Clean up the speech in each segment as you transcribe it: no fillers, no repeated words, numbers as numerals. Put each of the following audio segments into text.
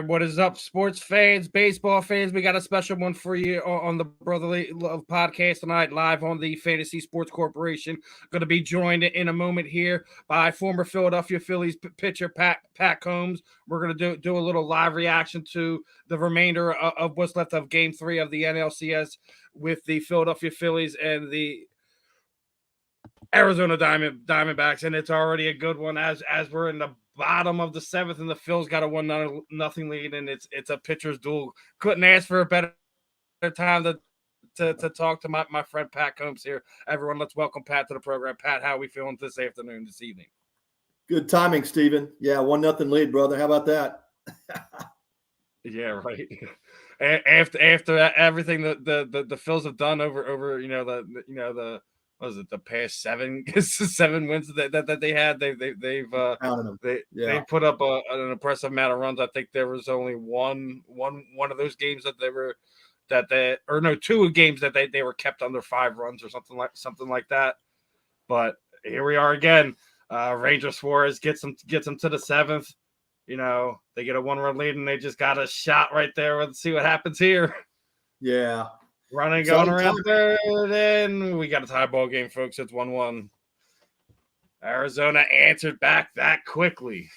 What is up, sports fans, baseball fans? We got a special one for you on the Brotherly Love podcast tonight, live on the Fantasy Sports Corporation. Going to be joined in a moment here by former Philadelphia Phillies pitcher Pat Combs. We're going to do a little live reaction to the remainder of what's left of Game 3 of the NLCS with the Philadelphia Phillies and the Arizona Diamondbacks, and it's already a good one as we're in the bottom of the seventh, and the Phil's got a 1-0 lead, and it's a pitcher's duel. Couldn't ask for a better time to talk to my friend Pat Combs here. Everyone, let's welcome Pat to the program. Pat, how are we feeling this afternoon, this evening? Good timing, Steven. Yeah, 1-0 lead, brother. How about that? Yeah, right. After everything the Phils have done over the was it the past seven wins that they had? They've put up an impressive amount of runs. I think there was only one of those games that two games that they were kept under 5 runs or something like that. But here we are again. Ranger Suarez gets them to the 7th. You know, they get a 1-run lead and they just got a shot right there. Let's see what happens here. Yeah. Running, going around third, and we got a tie ball game, folks. It's 1-1. Arizona answered back that quickly.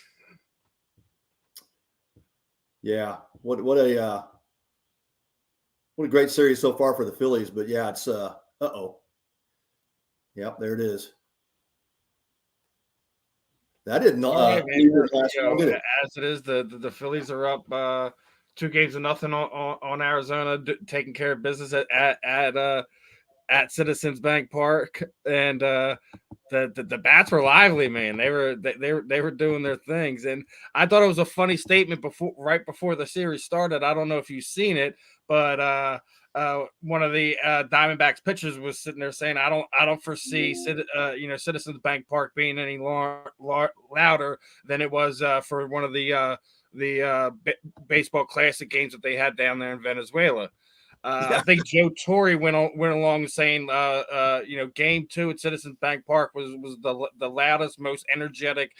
Yeah, what a great series so far for the Phillies. But yeah, it's Yep, there it is. That didn't as it is. The Phillies are up 2-0 on Arizona, taking care of business at Citizens Bank Park, and the bats were lively, man. They were doing their things, and I thought it was a funny statement right before the series started. I don't know if you've seen it, but one of the Diamondbacks pitchers was sitting there saying, "I don't foresee Citizens Bank Park being any louder than it was for one of the baseball classic games that they had down there in Venezuela." I think Joe Torre went along saying, Game 2 at Citizens Bank Park was the loudest, most energetic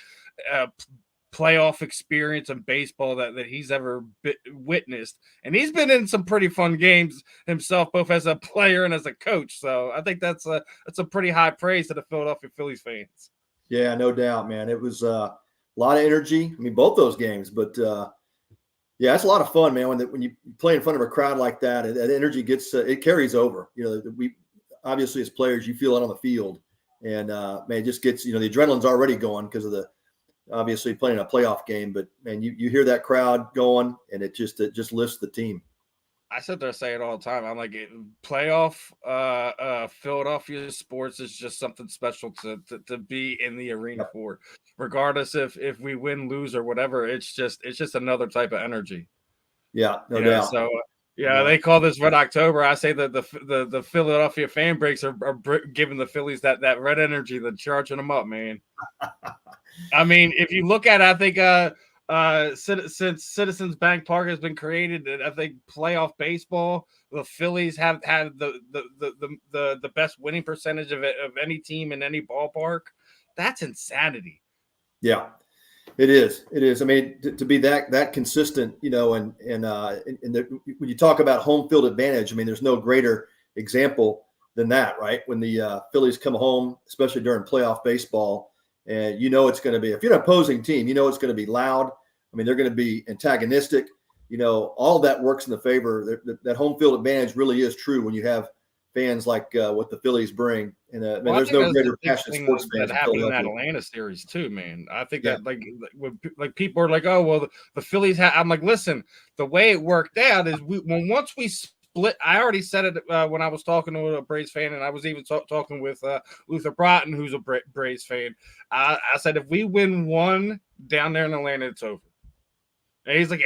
playoff experience in baseball that he's ever witnessed, and he's been in some pretty fun games himself, both as a player and as a coach. So I think that's a pretty high praise to the Philadelphia Phillies fans. Yeah, no doubt, man. It was a lot of energy. I mean, both those games, but. Yeah, it's a lot of fun, man. When you play in front of a crowd like that, that energy it carries over. You know, we obviously as players, you feel it on the field, and man, it just gets the adrenaline's already going because of the obviously playing a playoff game. But man, you hear that crowd going, and it just lifts the team. I sit there say it all the time. I'm like, playoff Philadelphia sports is just something special to be in the arena for, regardless if we win, lose, or whatever. It's just another type of energy. Yeah, no doubt. So they call this Red October. I say that the Philadelphia fan breaks are giving the Phillies that red energy, that's charging them up, man. I mean, if you look at it, I think since Citizens Bank Park has been created, I think playoff baseball, the Phillies have had the best winning percentage of any team in any ballpark. That's insanity. Yeah, it is. It is. I mean, to be that consistent, and when you talk about home field advantage, I mean, there's no greater example than that, right? When the Phillies come home, especially during playoff baseball. And it's going to be, if you're an opposing team, it's going to be loud. I mean, they're going to be antagonistic. All that works in the favor. That home field advantage really is true when you have fans like what the Phillies bring. And there's no greater passionate sports fans. That happened in that Atlanta series too, man. I think that when people are like, "Oh, well, the Phillies," I'm like, listen, the way it worked out is once we split. I already said it when I was talking to a Braves fan, and I was even talking with Luther Broughton, who's a Braves fan. I said, if we win one down there in Atlanta, it's over. And he's like,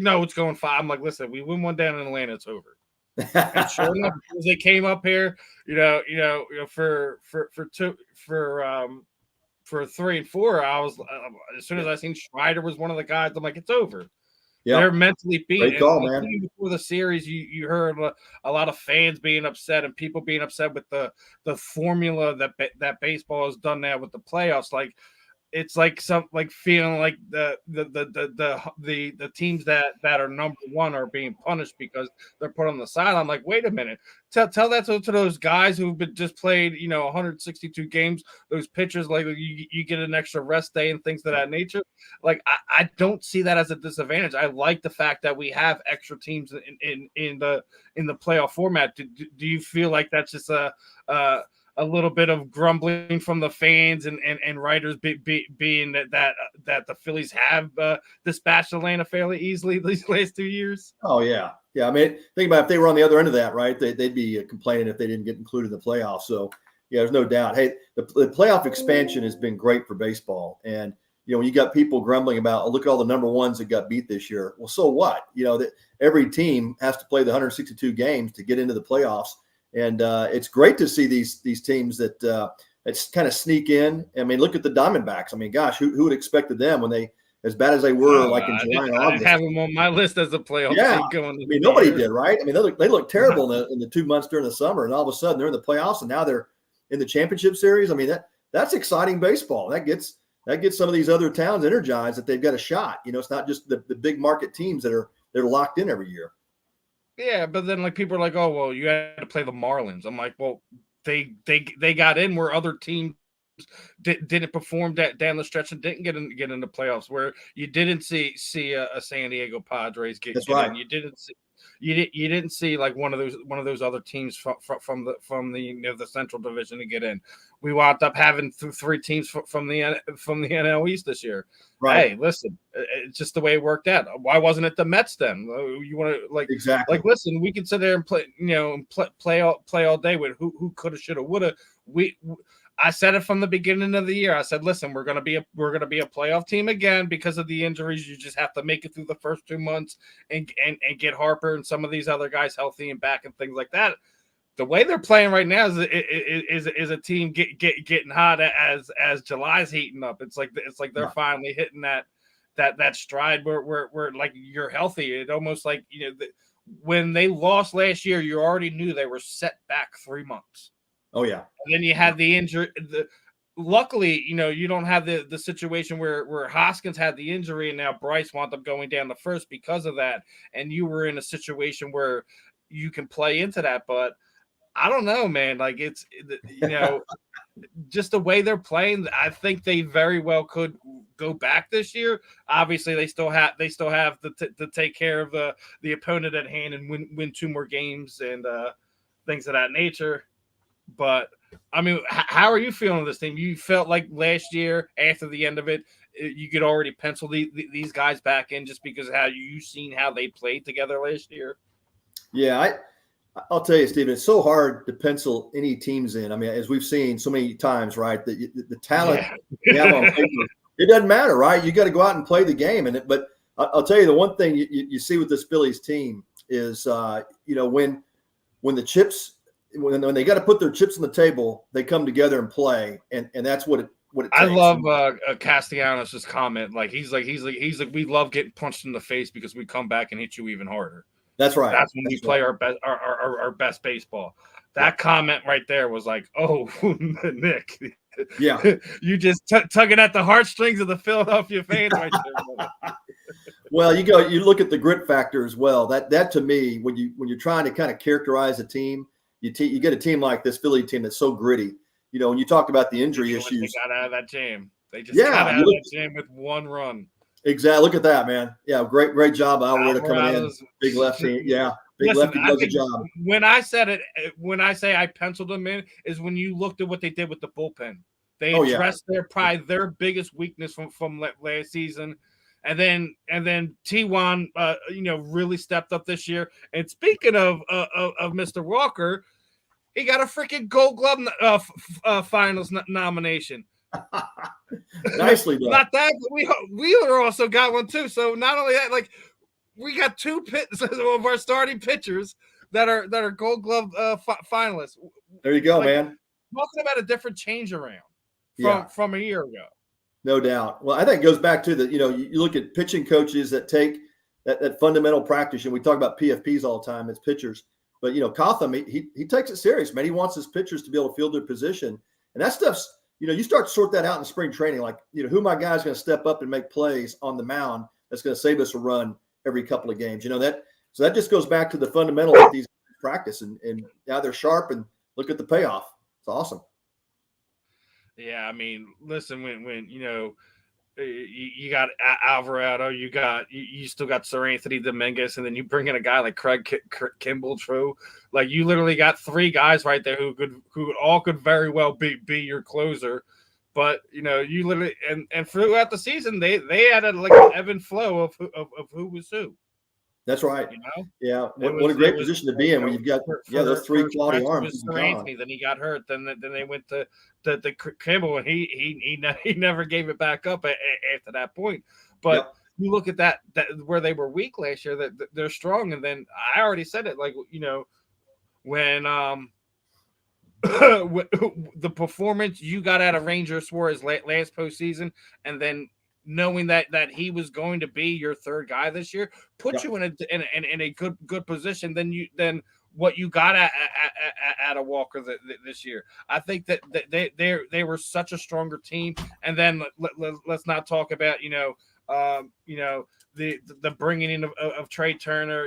no, it's going 5. I'm like, listen, if we win one down in Atlanta, it's over. And sure enough, as they came up here, for 3 and 4, I was as soon as I seen Strider was one of the guys, I'm like, it's over. Yep. They're mentally beat. Great call, man. Before the series, you heard a lot of fans being upset and people being upset with the formula that baseball has done now with the playoffs. Like, it's like feeling like the teams that are number one are being punished because they're put on the side. I'm like, wait a minute, tell that to those guys who've been just played 162 games. Those pitchers, like you get an extra rest day and things of that nature. Like I don't see that as a disadvantage. I like the fact that we have extra teams in the playoff format. Do you feel like that's just a little bit of grumbling from the fans and writers being that the Phillies have dispatched Atlanta fairly easily these last 2 years? Oh yeah, yeah. I mean, think about if they were on the other end of that, right? They'd be complaining if they didn't get included in the playoffs. So yeah, there's no doubt. Hey, the playoff expansion has been great for baseball, and when you got people grumbling about, oh, look at all the number ones that got beat this year. Well, so what? That every team has to play the 162 games to get into the playoffs. And it's great to see these teams that kind of sneak in. I mean, look at the Diamondbacks. I mean, gosh, who would expected them when they, as bad as they were, like in July and August? I didn't have them on my list as a playoff team going. I mean, nobody did, right? I mean, they look terrible in the 2 months during the summer, and all of a sudden they're in the playoffs, and now they're in the championship series. I mean, that's exciting baseball. That gets some of these other towns energized that they've got a shot. It's not just the big market teams they're locked in every year. Yeah, but then like people are like, oh well, you had to play the Marlins. I'm like, well, they got in where other teams didn't perform down the stretch and didn't get in the playoffs. Where you didn't see a San Diego Padres get right. in. You didn't see like one of those other teams from the Central Division to get in. We wound up having three teams from the NL East this year. Right. Hey, listen, it's just the way it worked out. Why wasn't it the Mets then? You want to exactly like listen? We can sit there and play all day with who coulda, shoulda, woulda. I said it from the beginning of the year. I said, listen, we're gonna be a playoff team again because of the injuries. You just have to make it through the first 2 months and get Harper and some of these other guys healthy and back and things like that. The way they're playing right now is a team getting hot as July's heating up. It's like they're finally hitting that stride where like you're healthy. It almost like when they lost last year, you already knew they were set back 3 months. Oh yeah. And then you had the injury. Luckily, you don't have the situation where Hoskins had the injury and now Bryce wound up going down the first because of that. And you were in a situation where you can play into that. But I don't know, man. Like it's just the way they're playing. I think they very well could go back this year. Obviously, they still have to take care of the opponent at hand and win 2 more games and things of that nature. But I mean, how are you feeling this team? You felt like last year after the end of it, you could already pencil these guys back in just because of how you seen how they played together last year. Yeah, I'll tell you, Steven, it's so hard to pencil any teams in. I mean, as we've seen so many times, right? The talent you have on paper, it doesn't matter, right? You got to go out and play the game. But I'll tell you, the one thing you see with this Phillies team is, when the chips. When they got to put their chips on the table, they come together and play, and that's what it takes. I love Castellanos' comment. Like he's like we love getting punched in the face because we come back and hit you even harder. That's right. That's when we play our best baseball. That comment right there was like, oh, Nick. Yeah, you just tugging at the heartstrings of the Philadelphia fans right there. Well, you look at the grit factor as well. That to me, when you're trying to kind of characterize a team. You get a team like this Philly team that's so gritty. When you talk about the injury issues. They got out of that jam. They just got out of that jam with 1 run. Exactly. Look at that, man. Yeah, great job, Alvarado coming in. Big left team. Yeah, big lefty does a job. When I say I penciled them in, is when you looked at what they did with the bullpen. They addressed their biggest weakness from last season. And then T1, really stepped up this year. And speaking of Mr. Walker, he got a freaking Gold Glove finals nomination. Nicely done. Not that, but Wheeler also got one too. So not only that, like we got 2 of our starting pitchers that are Gold Glove finalists. There you go, man. Talking about a different change around from a year ago. No doubt. Well, I think it goes back to you look at pitching coaches that take that fundamental practice, and we talk about PFPs all the time as pitchers. But Cotham, he takes it serious, man. He wants his pitchers to be able to field their position, and that stuff's you start to sort that out in spring training. Like, who my guy's going to step up and make plays on the mound that's going to save us a run every couple of games. So that just goes back to the fundamentals of these practice, and now they're sharp, and look at the payoff. It's awesome. Yeah, I mean, listen, when you got Alvarado, you still got Sir Anthony Dominguez, and then you bring in a guy like Craig Kimball, True. Like, you literally got three guys right there who all could very well be your closer. But you literally and throughout the season they had an ebb and flow of who was who. That's right. Yeah. What a great position to be in when you've got those three quality arms. Sir Anthony, then he got hurt. Then they went to the Kimball, and he never gave it back up after that point. But you look at that where they were weak last year, that they're strong. And then I already said it, like, when the performance you got out of Ranger Suarez last postseason, and then knowing that he was going to be your third guy this year, put you in a good position than what you got at a Walker this year. I think that they were such a stronger team. And then let's not talk about the bringing in of Trey Turner.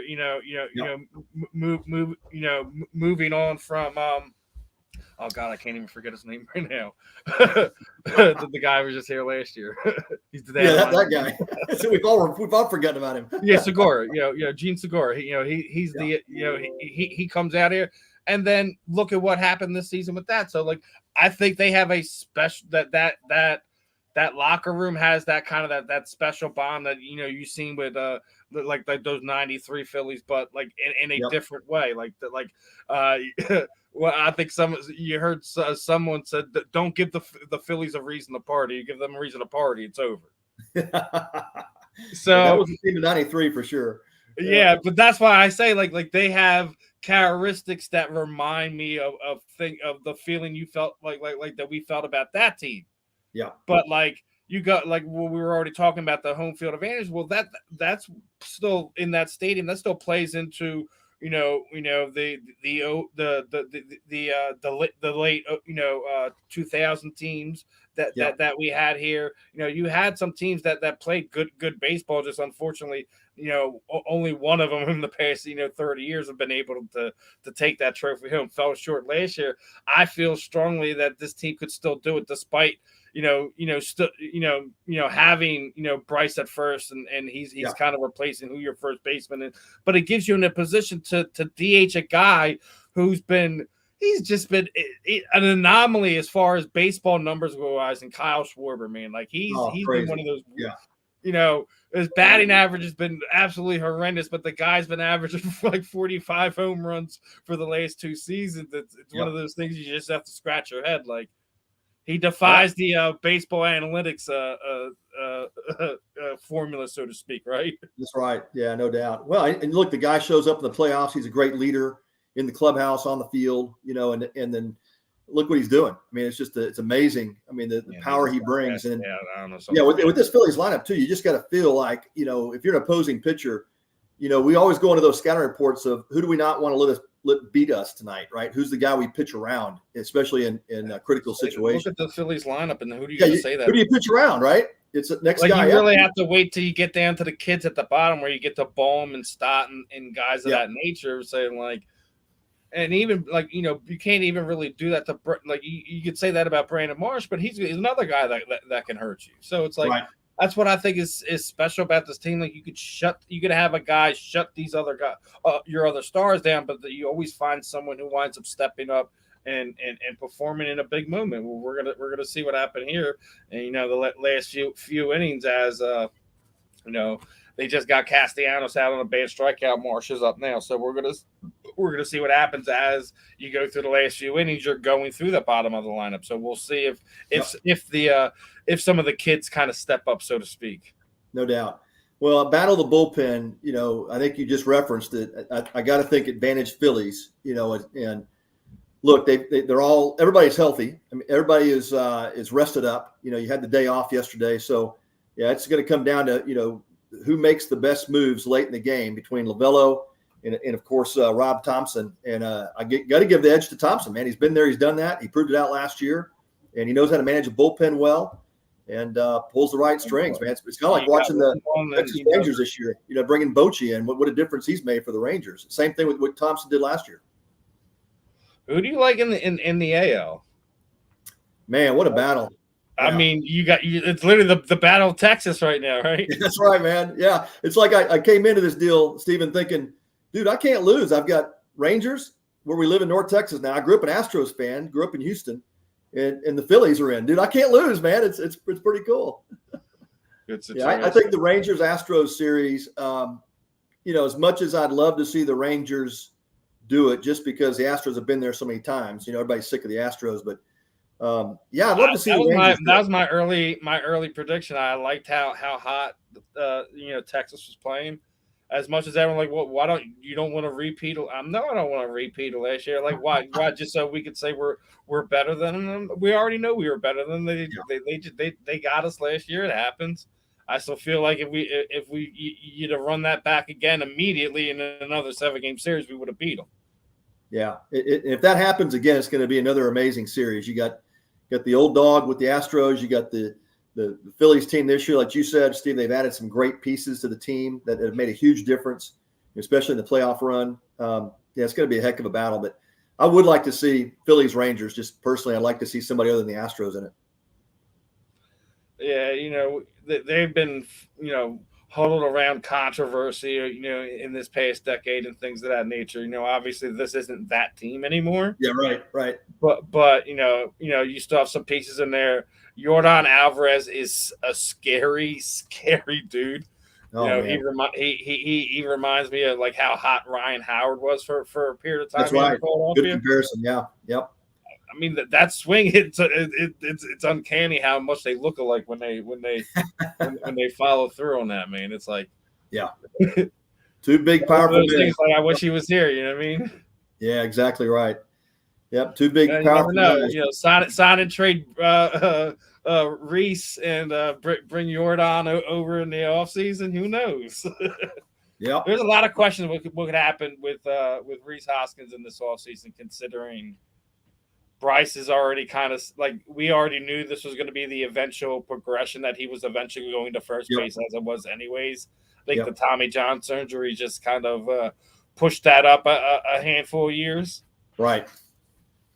Moving on from oh God, I can't even forget his name right now. The guy was just here last year. He's the that guy. So we've all forgotten about him. Yeah, Segura. Gene Segura. He's he comes out here, and then look at what happened this season with that. So, like, I think they have a special that locker room has that kind of that special bond that you've seen with like those 93 Phillies, but like in a different way. Well, I think you heard someone said that don't give the Phillies a reason to party. You give them a reason to party, it's over. So that was the team of 93 for sure. Yeah, but that's why I say like they have characteristics that remind me of the feeling you felt like that we felt about that team. Yeah. But like you got we were already talking about the home field advantage. Well, that's still in that stadium. That still plays into the late 2000 teams that we had here. You had some teams that played good baseball. Just unfortunately, only one of them in the past 30 years have been able to take that trophy home. Fell short last year. I feel strongly that this team could still do it despite having Bryce at first, and he's kind of replacing who your first baseman is. But it gives you in a position to DH a guy he's just been an anomaly as far as baseball numbers go, guys. And Kyle Schwarber, man, like he's been one of those. His batting average has been absolutely horrendous, but the guy's been averaging like 45 home runs for the last two seasons. It's one of those things you just have to scratch your head. Like, he defies the baseball analytics formula, so to speak, right? That's right. Yeah, no doubt. Well, and look, the guy shows up in the playoffs. He's a great leader in the clubhouse, on the field, and then look what he's doing. I mean, it's amazing. I mean, the power he brings. And with this Phillies lineup too, you just got to feel like, if you're an opposing pitcher, we always go into those scouting reports of who do we not want to let beat us tonight, right? Who's the guy we pitch around, especially in critical situations? Look at the Phillies lineup, and who do you say that? Who do you pitch around, right? It's the next guy. You really have to wait till you get down to the kids at the bottom, where you get to Bohm and Stott and guys of that nature, saying like, and even like you can't even really do that to you could say that about Brandon Marsh, but he's another guy that can hurt you. So it's like. Right. That's what I think is special about this team. Like, you could have a guy shut these other guys, your other stars down, but you always find someone who winds up stepping up and performing in a big moment. Well, we're gonna see what happened here, and the last few innings as they just got Castellanos out on a bad strikeout. Marsh is up now, so we're gonna see what happens as you go through the last few innings. You're going through the bottom of the lineup, so we'll see if some of the kids kind of step up, so to speak. No doubt. Well, battle the bullpen. I think you just referenced it. I got to think advantage Phillies. And look, they're all everybody's healthy. I mean, everybody is rested up. You had the day off yesterday, so it's going to come down to who makes the best moves late in the game between Lovello and of course Rob Thompson. And I got to give the edge to Thompson, man. He's been there, he's done that. He proved it out last year. and he knows how to manage a bullpen well, and pulls the right strings, man. It's kind of like watching the Texas Rangers this year. Bringing Bochy in, what a difference he's made for the Rangers. Same thing with what Thompson did last year. Who do you like in the AL? Man, what a battle! I mean, it's literally the battle of Texas right now, right? That's right, man. Yeah, it's like I came into this deal, Stephen, thinking, dude, I can't lose. I've got Rangers, where we live in North Texas now. I grew up an Astros fan, grew up in Houston, and the Phillies are in. Dude, I can't lose, man. It's pretty cool. I think the Rangers-Astros series, as much as I'd love to see the Rangers do it, just because the Astros have been there so many times, everybody's sick of the Astros, but I'd love to see the Rangers. That was my early prediction. I liked how hot Texas was playing. As much as everyone like, well, why don't you want to repeat? No, I don't want to repeat last year. Like, why? Just so we could say we're better than them. We already know we were better than them. They got us last year. It happens. I still feel like if we to run that back again immediately in another 7-game series, we would have beat them. Yeah, if that happens again, it's going to be another amazing series. You got the old dog with the Astros. You got the Phillies team this year, like you said, Steve. They've added some great pieces to the team that have made a huge difference, especially in the playoff run. It's going to be a heck of a battle. But I would like to see Phillies Rangers. Just personally, I'd like to see somebody other than the Astros in it. Yeah, they've been huddled around controversy, in this past decade and things of that nature. Obviously this isn't that team anymore. Yeah, right. But you still have some pieces in there. Yordan Alvarez is a scary dude. He reminds me of like how hot Ryan Howard was for a period of time. That's right. Good comparison. Yeah. Yep. I mean that swing, it's uncanny how much they look alike when they follow through on that, man. It's like, yeah, two big powerful things. Like I wish he was here. You know what I mean? Yeah, exactly right. Yep, two big powerful. Sign and trade Reese and bring Yordan over in the offseason. Who knows? Yeah, there's a lot of questions what could happen with Reese Hoskins in this offseason, considering Bryce is already kind of like, we already knew this was going to be the eventual progression, that he was eventually going to first base as it was anyways. I think the Tommy John surgery just kind of pushed that up a handful of years. Right.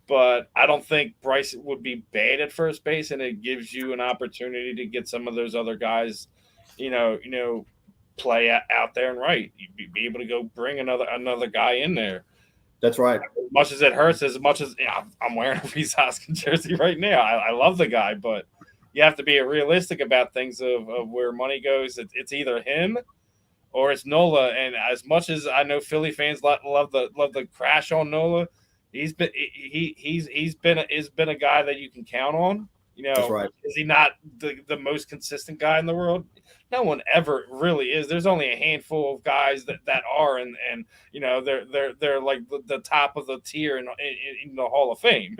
But I don't think Bryce would be bad at first base, and it gives you an opportunity to get some of those other guys, play out there and right. You'd be able to go bring another guy in there. That's right. As much as it hurts, as much as I'm wearing a Reese Hoskins jersey right now. I love the guy, but you have to be realistic about things of where money goes. It's either him or it's Nola. And as much as I know Philly fans love the crash on Nola, he's been a guy that you can count on. That's right. Is he not the most consistent guy in the world? No one ever really is. There's only a handful of guys that are, and they're like the top of the tier in the Hall of Fame.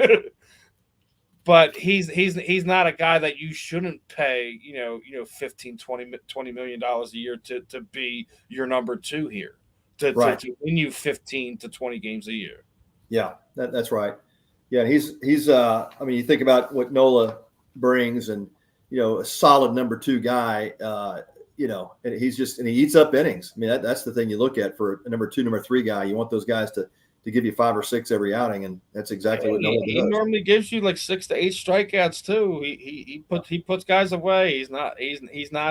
But he's not a guy that you shouldn't pay, $15, $20 million a year to be your number two here, to win you 15 to 20 games a year. Yeah, that's right. Yeah, he's I mean, you think about what Nola brings, and a solid number two guy, and he eats up innings. I mean, that's the thing you look at for a number two, number three guy. You want those guys to give you 5 or 6 every outing, and that's exactly what Nola does. He normally gives you like 6 to 8 strikeouts too. He puts guys away. He's not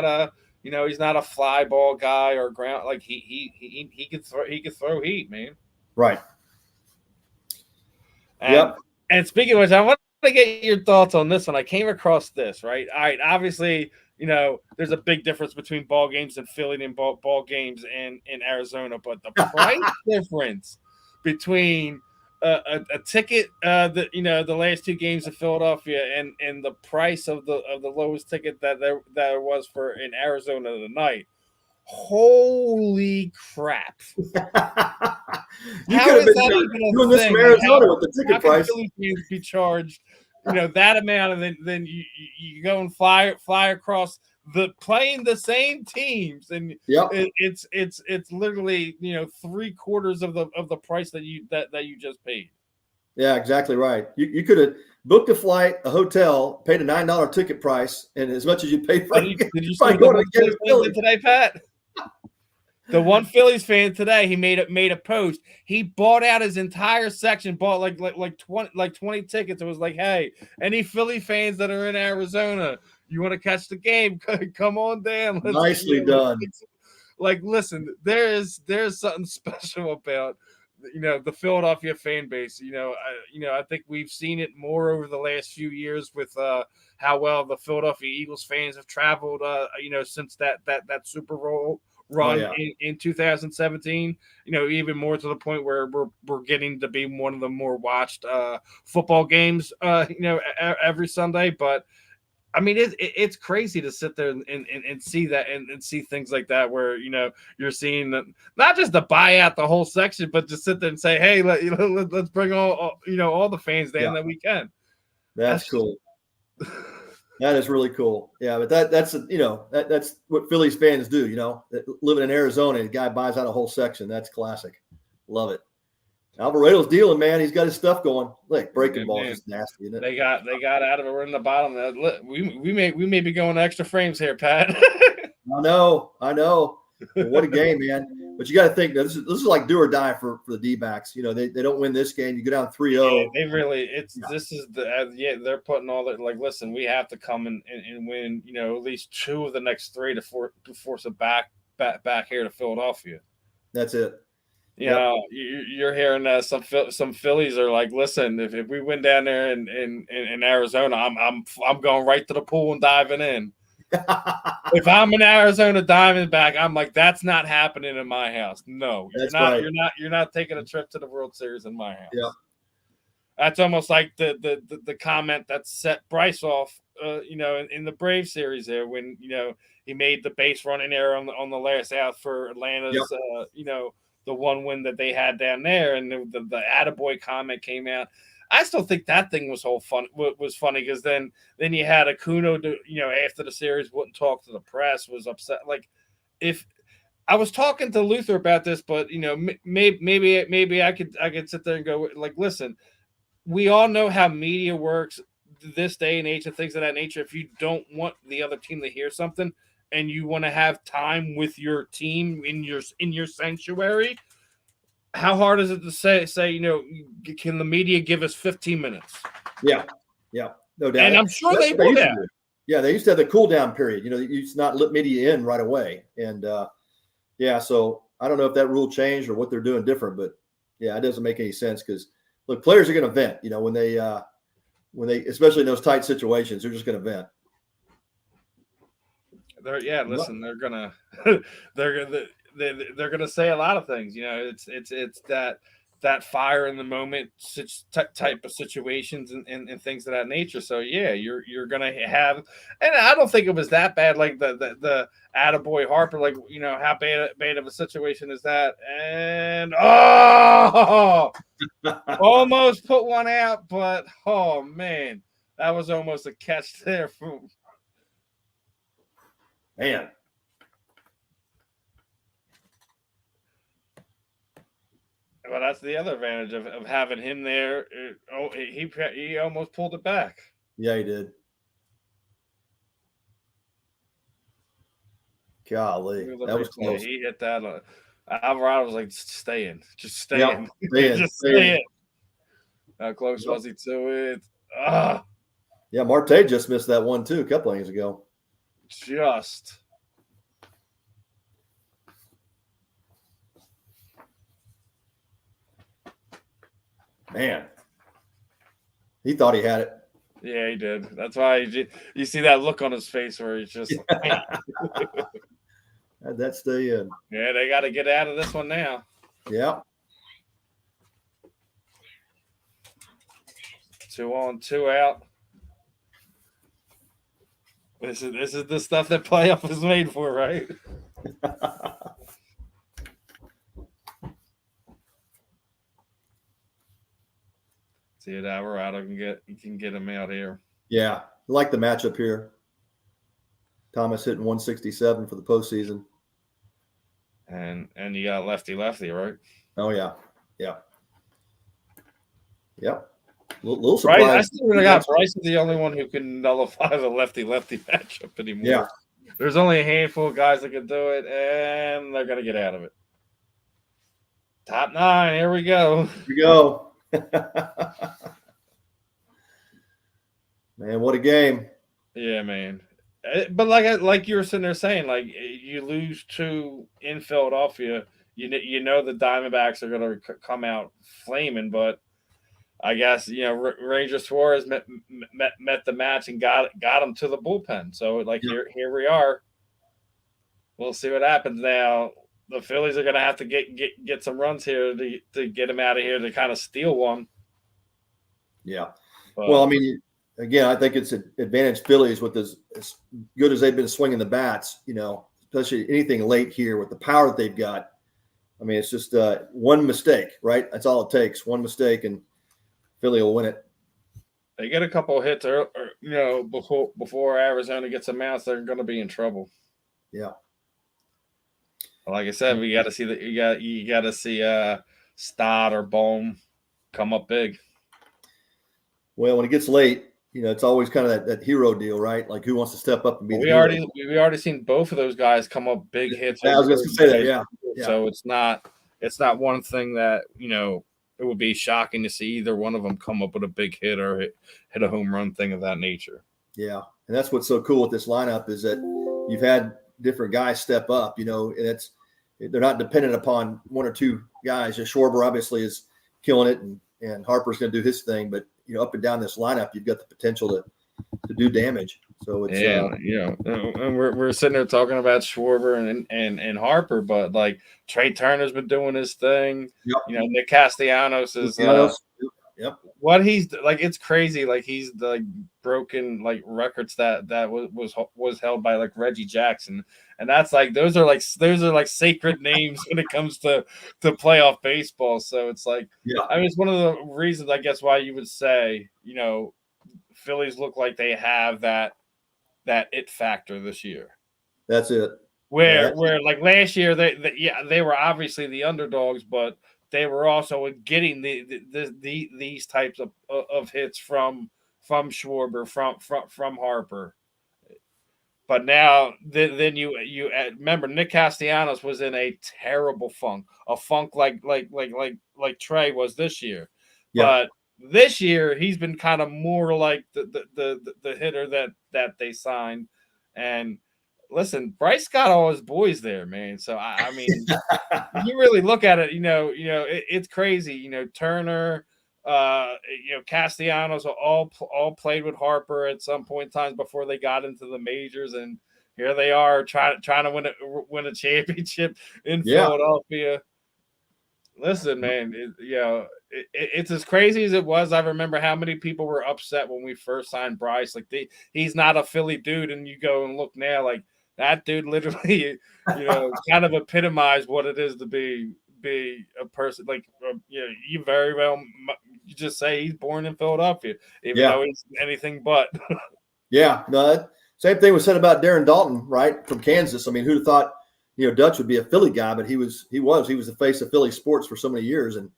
a fly ball guy or ground, like he can throw heat, man. Right. And speaking of which, I want to get your thoughts on this one. I came across this, right? All right, obviously, there's a big difference between ball games in Philly and ball games in Arizona, but the price difference between a ticket, the last 2 games of Philadelphia, and the price of the lowest ticket that there was for in Arizona tonight. Holy crap! You could have been doing this from Arizona with the ticket price. Philly fans be charged, that amount, and then you go and fly across playing the same teams, and it's literally 3/4 of the price that you just paid. Yeah, exactly right. You could have booked a flight, a hotel, paid a $9 ticket price, and as much as you paid for Did you see by what the going to one the game Phillies of fan did Philly. today, Pat? The one Phillies fan today, he made a post. He bought out his entire section, bought like 20 tickets. It was like, hey, any Philly fans that are in Arizona, you want to catch the game? Come on down. Nicely done. Like, listen, there's something special about the Philadelphia fan base. I think we've seen it more over the last few years with how well the Philadelphia Eagles fans have traveled. Since that Super Bowl run yeah. in 2017, even more to the point where we're getting to be one of the more watched football games every Sunday. But I mean, it's crazy to sit there and see that and see things like that where you're seeing that not just to buy out the whole section, but to sit there and say, hey, let's bring all the fans down that we can. That's cool. That is really cool. Yeah, but that's that's what Phillies fans do. Living in Arizona, the guy buys out a whole section. That's classic. Love it. Alvaredo's dealing, man. He's got his stuff going. Look, breaking ball is just nasty, isn't it? They got out of it. We're in the bottom. We may be going extra frames here, Pat. I know. Well, what a game, man. But you got to think this is like do or die for the D-backs. They don't win this game. You go down 3-0. Yeah, they really this is they're putting all that, like, listen, we have to come and win, at least 2 of the next 3 to force it back here to Philadelphia. That's it. You're hearing some Phillies are like, listen, if we win down there in Arizona, I'm going right to the pool and diving in. If I'm an Arizona Diamondback, I'm like, that's not happening in my house. No, you're not taking a trip to the World Series in my house. Yeah. That's almost like the comment that set Bryce off, in the Brave series there when he made the base running error on the last out for Atlanta's, the one win that they had down there, and the attaboy comment came out. I still think that thing was funny because then you had Acuna, after the series wouldn't talk to the press, was upset. Like, if I was talking to Luther about this, but maybe I could sit there and go, like, listen, we all know how media works this day and age and things of that nature. If you don't want the other team to hear something, and you want to have time with your team in your sanctuary, how hard is it to say, can the media give us 15 minutes? Yeah, no doubt. And I'm sure they would have. Yeah, they used to have the cool down period. You used to not let media in right away. And so I don't know if that rule changed or what they're doing different, but yeah, it doesn't make any sense because look, players are going to vent. When they especially in those tight situations, they're just going to vent. They're gonna they're gonna say a lot of things. It's that fire in the moment type of situations and things of that nature. So yeah, you're gonna have, and I don't think it was that bad. Like the attaboy Harper, like how bad of a situation is that? And almost put one out, but oh man, that was almost a catch there from. Man. Well, that's the other advantage of having him there. He almost pulled it back. Yeah, he did. Golly, that was close. He hit that. Alvarado was like, stay in. Just stay in. Just stay in. How close was he to it? Yeah, Marte just missed that one too a couple innings ago. Just. Man. He thought he had it. Yeah, he did. That's why you see that look on his face where he's just How'd that stay in? Yeah, they got to get out of this one now. Yeah. 2 on, 2 out. This is the stuff that playoff is made for, right? See if Alvarado can get him out here. Yeah, I like the matchup here. Thomas hitting 167 for the postseason. And you got lefty, right? Oh yeah. Yep. Little Bryce, I surprised. still really got Bryce is the only one who can nullify the lefty-lefty matchup anymore. Yeah. There's only a handful of guys that can do it, and they're gonna get out of it. Top 9, here we go. Here we go. Man, what a game. Yeah, man. But like you were sitting there saying, like you lose to in Philadelphia, you know the Diamondbacks are going to come out flaming. But I guess Ranger Suarez met the match and got him to the bullpen. So like here we are. We'll see what happens now. The Phillies are going to have to get some runs here to get him out of here to kind of steal one. Yeah. But, well, I mean, again, I think it's an advantage Phillies with as good as they've been swinging the bats, especially anything late here with the power that they've got. I mean, it's just one mistake, right? That's all it takes. One mistake, and Philly will win it. They get a couple of hits, before Arizona gets a mouse, they're going to be in trouble. Yeah. Like I said, we got to see that you got to see Stott or Bohm come up big. Well, when it gets late, it's always kind of that hero deal, right? Like who wants to step up and be the hero? hero? We already seen both of those guys come up big hits. Yeah, I was going to say that. Yeah. So it's not one thing that it would be shocking to see either one of them come up with a big hit or hit a home run, thing of that nature. Yeah, and that's what's so cool with this lineup is that you've had different guys step up. And they're not dependent upon one or two guys. Schwarber obviously is killing it, and Harper's going to do his thing. But up and down this lineup, you've got the potential to do damage. So it's and we're sitting there talking about Schwarber and Harper, but like Trey Turner's been doing his thing. Yep. Nick Castellanos is yep. What he's like, it's crazy. Like he's like broken like records that was held by like Reggie Jackson, and that's like those are like sacred names when it comes to playoff baseball. So it's like, I mean, it's one of the reasons I guess why you would say Phillies look like they have that it factor this year. That's it. Where like last year they were obviously the underdogs, but they were also getting these types of hits from Schwarber, from Harper. But now then you remember Nick Castellanos was in a terrible funk, like Trey was this year. Yeah. But this year he's been kind of more like the hitter that they signed. And listen, Bryce got all his boys there, man. So I mean, you really look at it, it's crazy. Turner, Castellanos all played with Harper at some point in time before they got into the majors, and here they are trying to win a championship in Philadelphia. Listen, man, it's as crazy as it was. I remember how many people were upset when we first signed Bryce. Like he's not a Philly dude, and you go and look now, like that dude literally, kind of epitomized what it is to be a person. Like, you very well, you just say he's born in Philadelphia, even though he's anything but. Yeah, no, same thing was said about Darren Dalton, right, from Kansas. I mean, who'd have thought, Dutch would be a Philly guy, but he was the face of Philly sports for so many years, and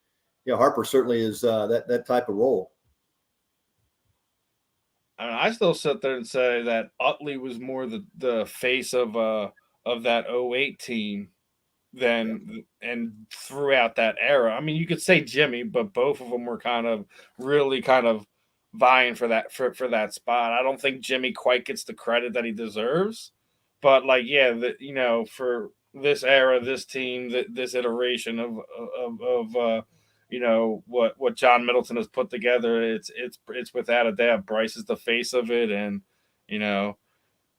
Harper certainly is that type of role. I still sit there and say that Utley was more the face of that 08 team and throughout that era. I mean, you could say Jimmy, but both of them were really vying for that spot. I don't think Jimmy quite gets the credit that he deserves, but for this era, this team, this iteration of what John Middleton has put together, it's without a doubt Bryce is the face of it, and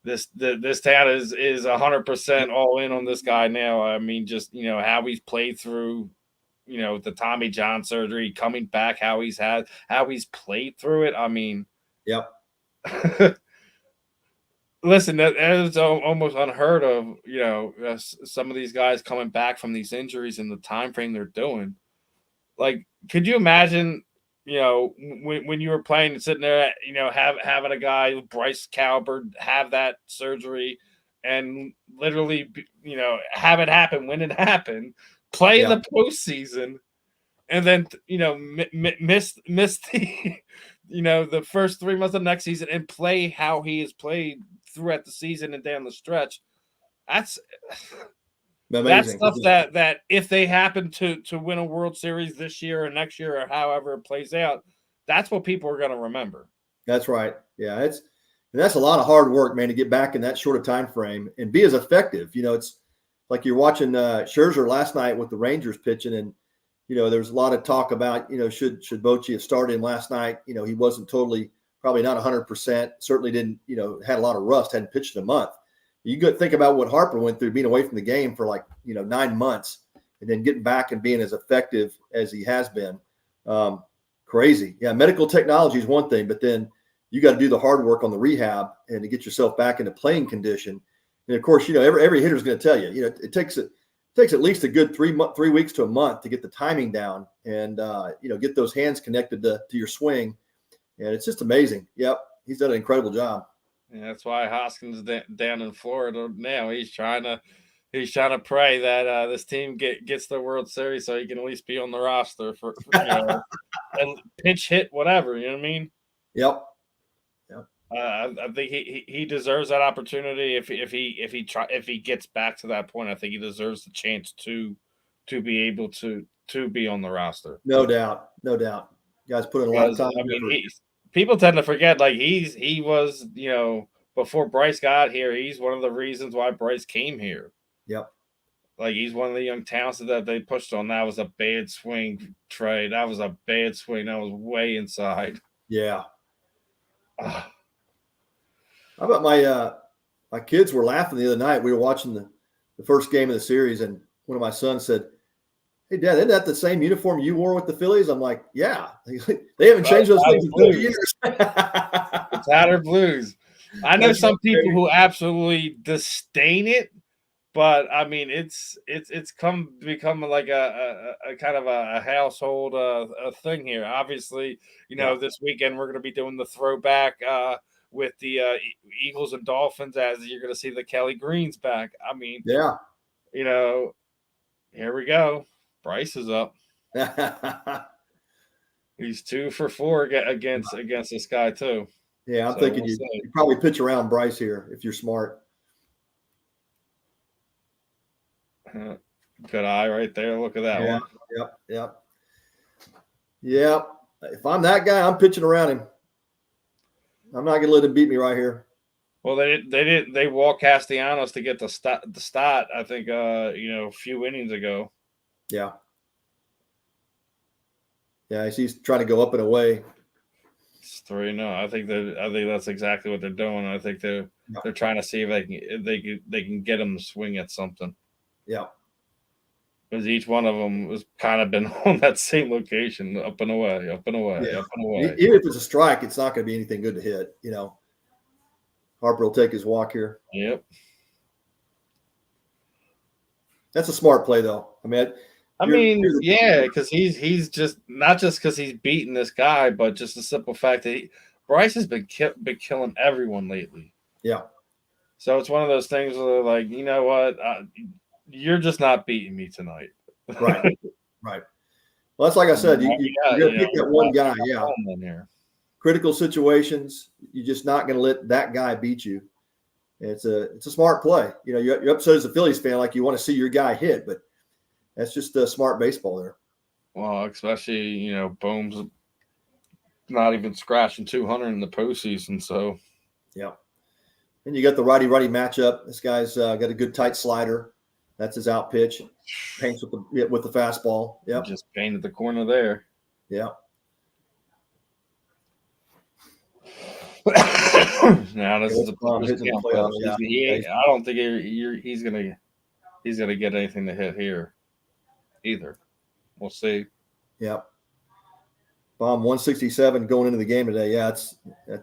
this town is 100% all in on this guy now. I mean, just how he's played through the Tommy John surgery, coming back, how he's played through it. I mean, yep. Listen, that is almost unheard of. Some of these guys coming back from these injuries in the time frame they're doing. Like, could you imagine, when you were playing and sitting there, having a guy, Bryce Caliber, have that surgery and literally, have it happen when it happened, play in the postseason, and then missed the the first 3 months of next season and play how he has played throughout the season and down the stretch. That's Amazing. stuff that if they happen to win a World Series this year or next year or however it plays out, that's what people are going to remember. That's right. Yeah, that's a lot of hard work, man, to get back in that short of time frame and be as effective. It's like you're watching Scherzer last night with the Rangers pitching, and there's a lot of talk about should Bochy have started him last night. He wasn't probably not 100%. Certainly didn't had a lot of rust, hadn't pitched in a month. You could think about what Harper went through, being away from the game for 9 months, and then getting back and being as effective as he has been. Crazy. Yeah, medical technology is one thing, but then you got to do the hard work on the rehab and to get yourself back into playing condition. And of course, every hitter is going to tell you, it takes at least a good 3 weeks to a month to get the timing down and get those hands connected to your swing. And it's just amazing. Yep, he's done an incredible job. Yeah, that's why Hoskins down in Florida now. He's trying to pray that this team gets the World Series so he can at least be on the roster for and pinch hit whatever. You know what I mean? Yep. I think he deserves that opportunity if he gets back to that point. I think he deserves the chance to be able to be on the roster. No doubt. Guys put in a lot of time. I mean, people tend to forget he was before Bryce got here. He's one of the reasons why Bryce came here. Yep. He's one of the young talents that they pushed on. That was a bad swing, Trey. That was a bad swing. That was way inside. Yeah. How about my kids were laughing the other night. We were watching the first game of the series, and one of my sons said, "Hey, Dad, isn't that the same uniform you wore with the Phillies?" I'm like, "Yeah." They haven't changed those things in 30 years. It's Hatter Blues. I know some people who absolutely disdain it, but I mean, it's become like a kind of a household a thing here. Obviously, this weekend we're going to be doing the throwback with the Eagles and Dolphins, as you're going to see the Kelly Greens back. I mean, yeah, here we go. Bryce is up. He's 2 for 4 against this guy too. Yeah, I'm thinking you probably pitch around Bryce here if you're smart. Good eye right there. Look at that one. Yep. If I'm that guy, I'm pitching around him. I'm not going to let him beat me right here. Well, they walked Castellanos to get the stat. I think a few innings ago. Yeah. Yeah, he's trying to go up and away. It's 3-0. I think that's exactly what they're doing. I think they're trying to see if they can get him to swing at something. Yeah. Because each one of them has kind of been on that same location, up and away, up and away, yeah. up and away. Even if it's a strike, it's not going to be anything good to hit. Harper will take his walk here. Yep. That's a smart play, though. I mean, yeah, because he's just not just because he's beating this guy, but just the simple fact that Bryce has been killing everyone lately. Yeah. So it's one of those things where they're like, you know what, you're just not beating me tonight. Right. Well, that's like I said, you got to pick that one guy. Yeah. Critical situations, you're just not going to let that guy beat you. It's a smart play. You're upset as a Phillies fan, like you want to see your guy hit, but that's just a smart baseball there. Well, especially, Bohm's not even scratching 200 in the postseason. So, yeah. And you got the righty-righty matchup. This guy's got a good tight slider. That's his out pitch. Paints with the fastball. Yeah. Just painted the corner there. Yeah. Now this is a playoffs. Yeah. I don't think he's gonna get anything to hit here either. We'll see. Yeah. Bomb 167 going into the game today. Yeah,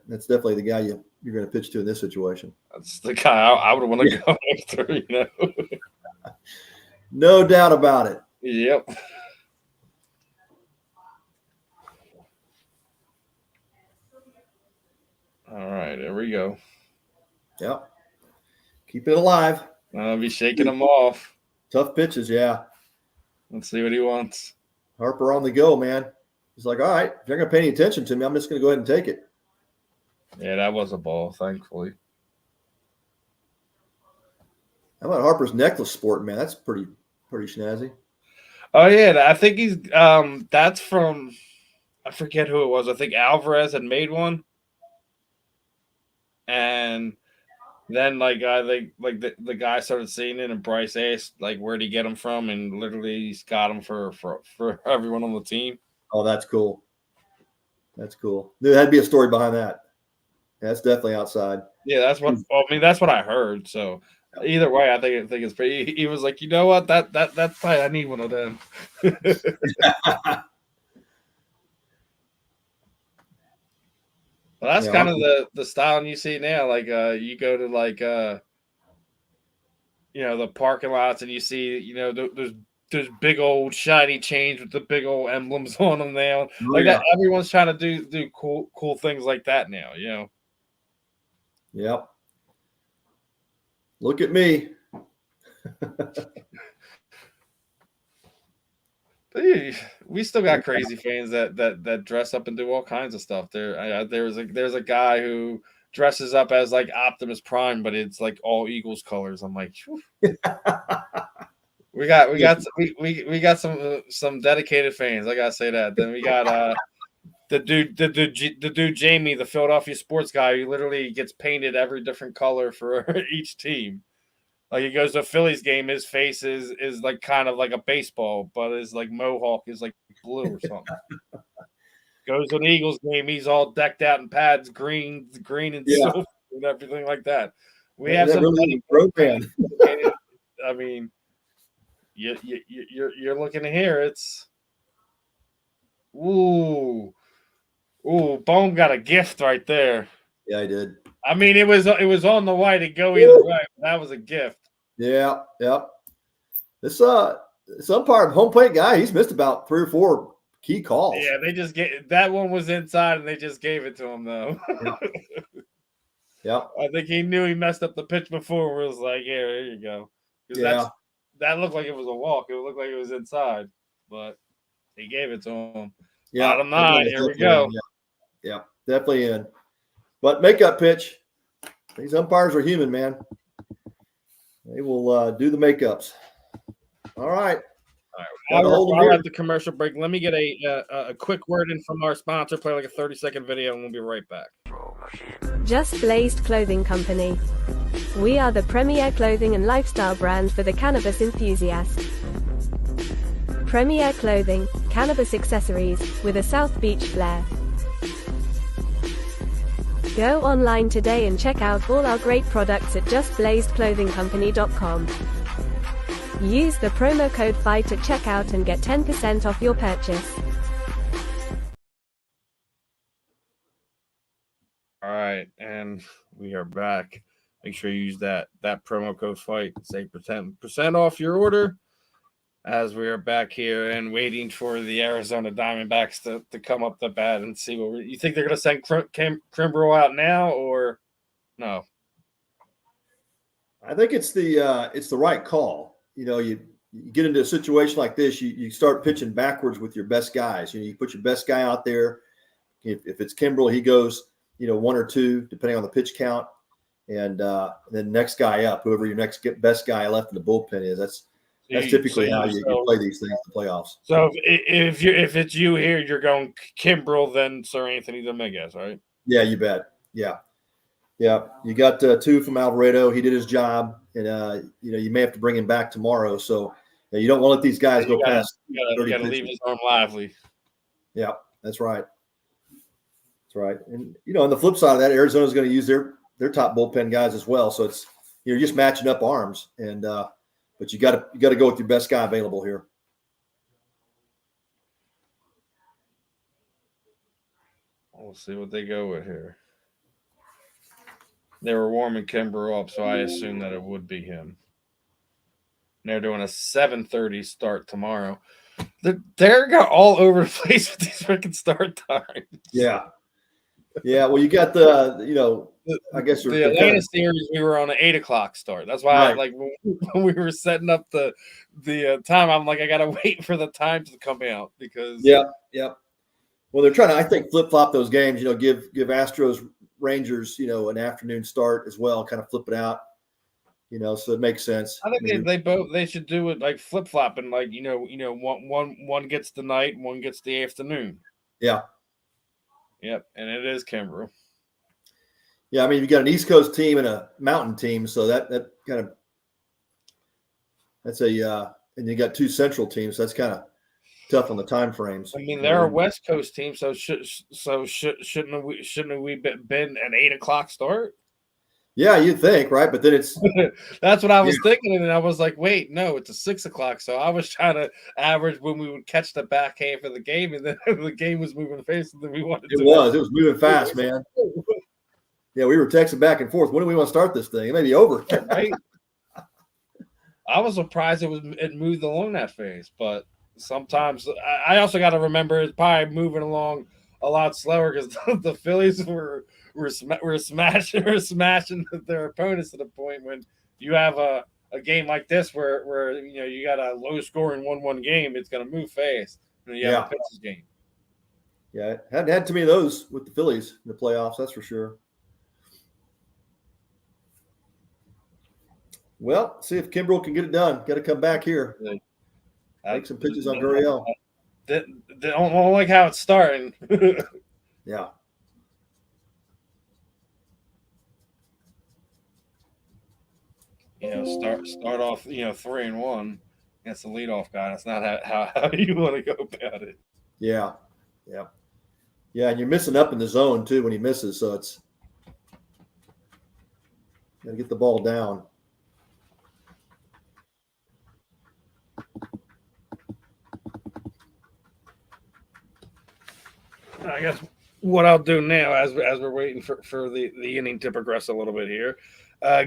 that's definitely the guy you're going to pitch to in this situation. That's the guy I would want to go after. No doubt about it. Yep. All right, there we go. Yep. Keep it alive. I'll be shaking him off. Tough pitches, yeah. Let's see what he wants. Harper on the go, man. He's like, all right, if you're not going to pay any attention to me, I'm just going to go ahead and take it. Yeah, that was a ball, thankfully. How about Harper's necklace sport, man? That's pretty snazzy. Oh yeah, I think he's that's from, I forget who it was. I think Alvarez had made one, and then like the guy started seeing it, and Bryce asked like where'd he get them from, and literally he's got them for everyone on the team. Oh, that's cool. That's cool. There had to be a story behind that. That's definitely outside. Yeah, that's what. Well, I mean, that's what I heard. So either way, I think it's pretty. He was like, you know what, that's tight. I need one of them. Well, that's kind of the style you see now. Like you go to like the parking lots, and you see there's big old shiny chains with the big old emblems on them now. Like that, everyone's trying to do cool things like that now. Yep. Look at me. We still got crazy fans that dress up and do all kinds of stuff. There's a guy who dresses up as like Optimus Prime, but it's like all Eagles colors. I'm like, we got some dedicated fans. I gotta say that. Then we got the dude Jamie, the Philadelphia sports guy, who literally gets painted every different color for each team. Like he goes to a Phillies game, his face is like kind of like a baseball, but his like mohawk is like blue or something. Goes to an Eagles game, he's all decked out in pads, green and silver and everything like that. We have some really broken. I mean, you're looking here. It's ooh, Bone got a gift right there. Yeah, I did. I mean, it was on the way to go either way. That was a gift. Yeah. This umpire, home plate guy, he's missed about 3 or 4 key calls. Yeah, they just that one was inside, and they just gave it to him though. Yeah. I think he knew he messed up the pitch before. It was like, yeah, there you go. Because that looked like it was a walk. It looked like it was inside, but he gave it to him. Yeah. Bottom 9. Here we go. Yeah, definitely in. But makeup pitch. These umpires are human, man. They will do the makeups. All right. While at the commercial break, let me get a quick word in from our sponsor. Play like a 30-second video, and we'll be right back. Just Blazed Clothing Company. We are the premier clothing and lifestyle brand for the cannabis enthusiast. Premier clothing, cannabis accessories, with a South Beach flair. Go online today and check out all our great products at justblazedclothingcompany.com. Use the promo code FIGHT at checkout and get 10% off your purchase. All right, and we are back. Make sure you use that promo code FIGHT. Save 10% off your order. As we are back here and waiting for the Arizona Diamondbacks to come up the bat and see what you think they're going to send Kimbrel out now or no? I think it's the right call. You get into a situation like this, you start pitching backwards with your best guys. You put your best guy out there. If it's Kimbrel, he goes 1 or 2 depending on the pitch count, and then next guy up, whoever your next best guy left in the bullpen is. That's typically how you play these things in the playoffs. So if it's you here, you're going Kimbrel, then Sir Anthony Dominguez, right? Yeah, you bet. Yeah. You got 2 from Alvarado. He did his job, and you may have to bring him back tomorrow. So you don't want to let these guys go past. You got to leave his arm lively. Yeah, that's right. That's right. And on the flip side of that, Arizona's going to use their top bullpen guys as well. So it's you're just matching up arms, and but you got to go with your best guy available here. We'll see what they go with here. They were warming Kimbrel up, so I assume that it would be him. They're doing a 7:30 start tomorrow. They're all over the place with these freaking start times. Yeah. Well, you got the I guess the Atlanta series, we were on an 8:00 start. That's why, right. like when we were setting up the time, I'm like, I gotta wait for the times to come out because yeah. Well, they're trying to, I think, flip flop those games. Give Astros Rangers, an afternoon start as well, kind of flip it out. So it makes sense. I think they should do it like flip flopping, like one gets the night, one gets the afternoon. Yeah. Yep, and it is Kimbrough. Yeah, I mean, you've got an East Coast team and a Mountain team, so that kind of and you got two Central teams, so that's kind of tough on the time frames. I mean, they're a West Coast team, so shouldn't we been an 8:00 start? Yeah, you'd think, right? But then it's that's what I was thinking, and I was like, wait, no, it's a 6:00. So I was trying to average when we would catch the back half of the game, and then the game was moving fast, and then we wanted it was moving fast, man. Yeah, we were texting back and forth. When do we want to start this thing? It may be over. Right? I was surprised it moved along that fast, but sometimes I also got to remember it's probably moving along a lot slower because the Phillies were smashing their opponents to the point when you have a game like this where you got a low scoring 1-1 game, it's going to move fast when you have a pitcher's game. Yeah, hadn't had too many of those with the Phillies in the playoffs, that's for sure. Well, see if Kimbrel can get it done. Got to come back here. Make some pitches on Gurriel. They don't like how it's starting. Yeah. Start off 3-1. That's the leadoff guy. That's not how you want to go about it. Yeah, and you're missing up in the zone too when he misses. So it's got to get the ball down. I guess what I'll do now, as we're waiting for the inning to progress a little bit here,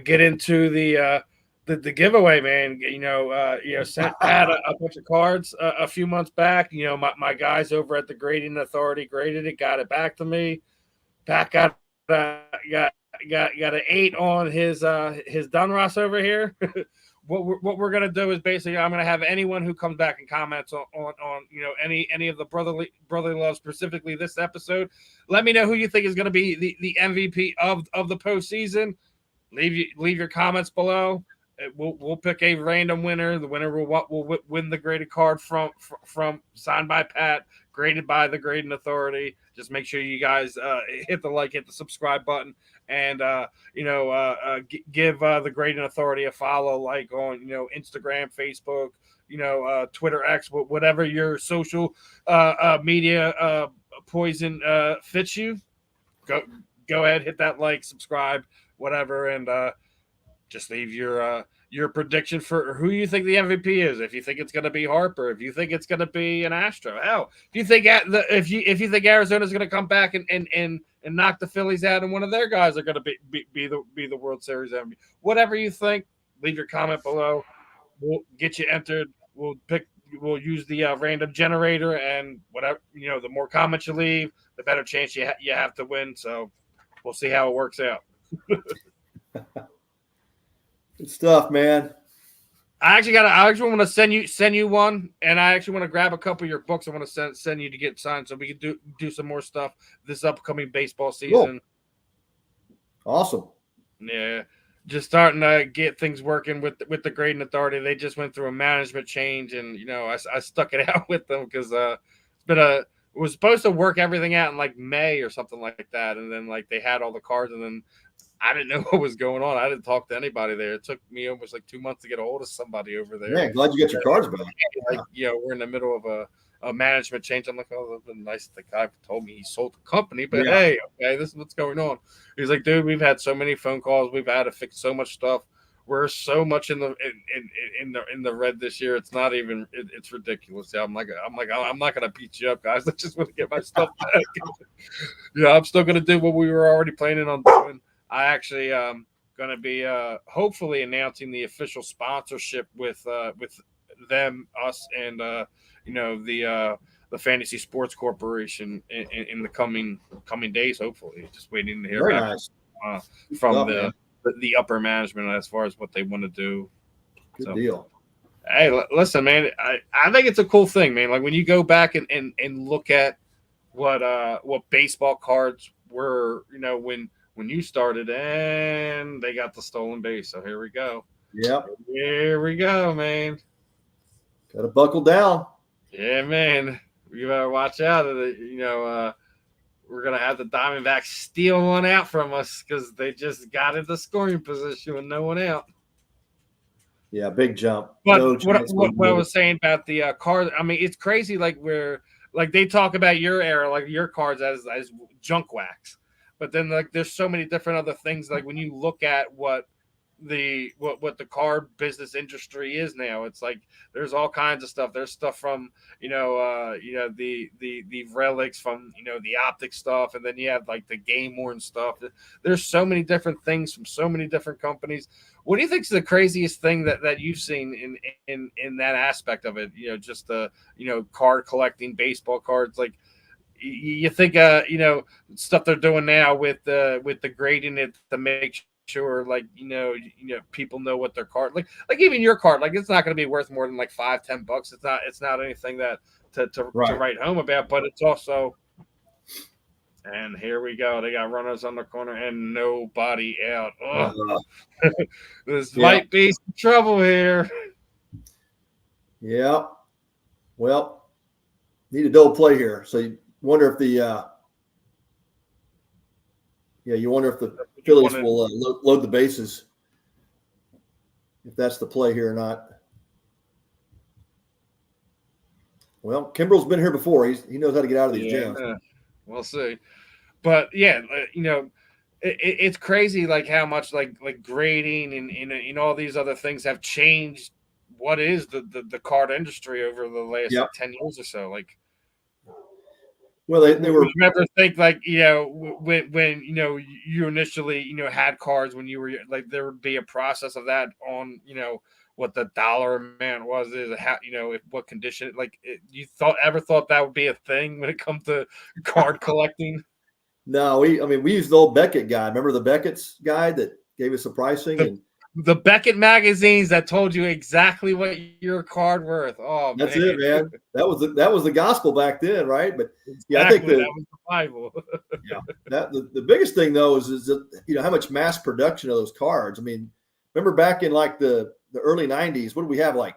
get into the giveaway, man. Sent Pat a bunch of cards a few months back. My guys over at the Grading Authority graded it, got it back to me. Pat got an 8 on his Dunross over here. What we're gonna do is basically I'm gonna have anyone who comes back and comments on any of the brotherly love, specifically this episode. Let me know who you think is gonna be the MVP of the postseason. Leave your comments below. We'll pick a random winner. The winner will win the graded card from signed by Pat, graded by the Grading Authority. Just make sure you guys hit the subscribe button, and give the Grading Authority a follow, like on Instagram, Facebook, Twitter, X, whatever your social media poison fits you. Go ahead, hit that like, subscribe, whatever, and just leave your prediction for who you think the MVP is. If you think it's going to be Harper, if you think it's going to be an Astro, hell, if you think Arizona's going to come back and knock the Phillies out, and one of their guys are going to be the World Series MVP, whatever you think, leave your comment below. We'll get you entered. We'll use the random generator, and whatever the more comments you leave, the better chance you have to win. So we'll see how it works out. Good stuff, man. I actually want to send you one, and I actually want to grab a couple of your books. I want to send you to get signed so we can do some more stuff this upcoming baseball season. Cool. Awesome. Yeah, just starting to get things working with the Grading Authority. They just went through a management change, and I stuck it out with them because it was supposed to work everything out in like May or something like that, and then like they had all the cards, and then I didn't know what was going on. I didn't talk to anybody there. It took me almost like 2 months to get a hold of somebody over there. Yeah, glad you got your cards back. We're in the middle of a management change. I'm like, oh, that's been nice. The guy told me he sold the company, but hey, okay, this is what's going on. He's like, dude, we've had so many phone calls. We've had to fix so much stuff. We're so much in the red this year. It's not even. It's ridiculous. Yeah, I'm like, I'm not gonna beat you up, guys. I just want to get my stuff back. I'm still gonna do what we were already planning on doing. I actually going to be hopefully announcing the official sponsorship with them, us, and the Fantasy Sports Corporation in the coming days. Hopefully, just waiting to hear Very back. nice. from man. the upper management as far as what they want to do. Good deal. Hey, listen, man. I think it's a cool thing, man. Like when you go back and look at what baseball cards were, when you started, and they got the stolen base. So here we go. Yep. Here we go, man. Got to buckle down. Yeah, man. You better watch out. We're gonna have the Diamondbacks steal one out from us because they just got into scoring position with no one out. Yeah, big jump. But No what I was saying about the cards, I mean, it's crazy. Like they talk about your era, like your cards as junk wax, but then like there's so many different other things. Like when you look at what the card business industry is now, it's like there's all kinds of stuff. There's stuff from the relics, from the optic stuff, and then you have like the game worn stuff. There's so many different things from so many different companies. What do you think is the craziest thing that you've seen in that aspect of it? Just the card collecting, baseball cards. Like you think stuff they're doing now with the grading it to make sure like people know what their card like even your card, like it's not going to be worth more than like $5-10. It's not anything that to write home about, but it's also. And here we go. They got runners on the corner and nobody out. This might be some trouble here. Yeah. Well, need a double play here. So you wonder if you wonder if the Phillies will load the bases, if that's the play here or not. Well, Kimbrel's been here before. He knows how to get out of these jams. We'll see. But yeah, it's crazy like how much like grading and all these other things have changed what is the card industry over the last 10 years or so. Like, well, they were. You never think like when you initially had cards when you were like there would be a process of that on what the dollar amount was, is how what condition, like you ever thought that would be a thing when it comes to card collecting? No, we used the old Beckett guy. Remember the Beckett's guy that gave us the pricing the Beckett magazines that told you exactly what your card worth. Oh, that's man. it, man. That was the gospel back then, right? But exactly. I think that was the Bible. That the biggest thing though is that how much mass production of those cards. I mean, remember back in like the early '90s, what did we have like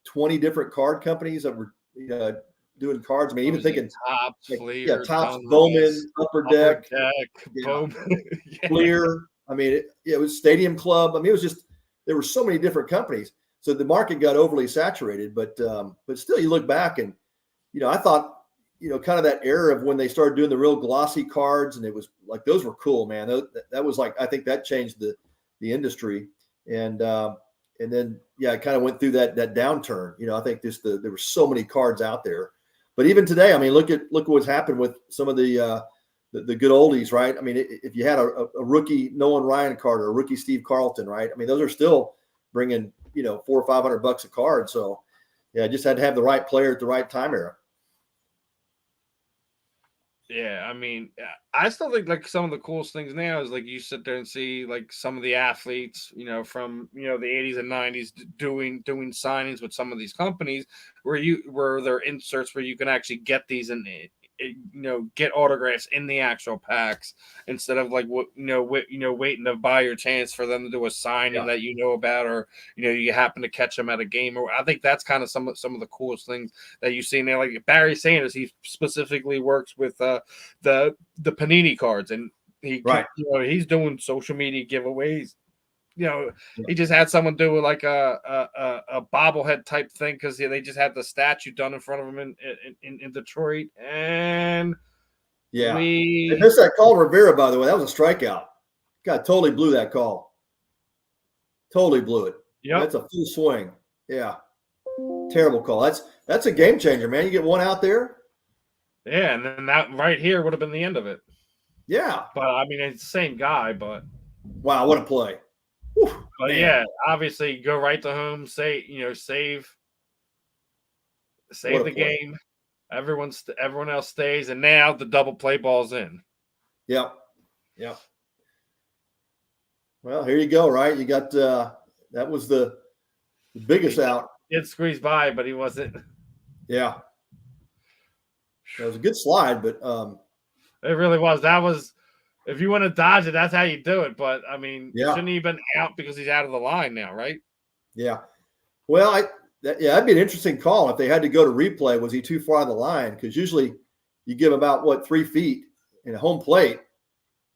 20 different card companies that were doing cards? I mean, even thinking Topps, Fleer, Topps, Bowman, Upper Deck, Bowman, Fleer. I mean, it was Stadium Club. I mean, it was just there were so many different companies, so the market got overly saturated. But still, you look back and I thought kind of that era of when they started doing the real glossy cards, and it was like those were cool, man. That was like I think that changed the industry, and then it kind of went through that downturn. I think there were so many cards out there, but even today, I mean, look what's happened with some of the good oldies, right? I mean, if you had a rookie Nolan Ryan card or a rookie Steve Carlton, right? I mean, those are still bringing $400 or $500 a card. So yeah, just had to have the right player at the right time era. Yeah, I mean, I still think like some of the coolest things now is like you sit there and see like some of the athletes, from the 80s and 90s doing signings with some of these companies where there are inserts where you can actually get these and get autographs in the actual packs instead of like waiting to buy your chance for them to do a signing that about, or you happen to catch them at a game. Or I think that's kind of some of the coolest things that you see now. Like Barry Sanders, he specifically works with the Panini cards, and he's doing social media giveaways. He just had someone do like a bobblehead type thing because they just had the statue done in front of him in Detroit, and they missed that call, Rivera. By the way, that was a strikeout. God, totally blew that call. Totally blew it. Yeah, that's a full swing. Yeah, terrible call. That's a game changer, man. You get one out there. Yeah, and then that right here would have been the end of it. Yeah, but I mean it's the same guy, but wow, what a play. Whew, but obviously go right to home, save the game. Everyone else stays, and now the double play ball's in. Yep. Well, here you go. Right, you got that was the biggest out. Did squeeze by, but he wasn't. Yeah, that was a good slide, but it really was. That was. If you want to dodge it, that's how you do it. But I mean, shouldn't he have been out because he's out of the line now, right? Yeah. Well, that'd be an interesting call if they had to go to replay. Was he too far on the line? Because usually you give about 3 feet in a home plate.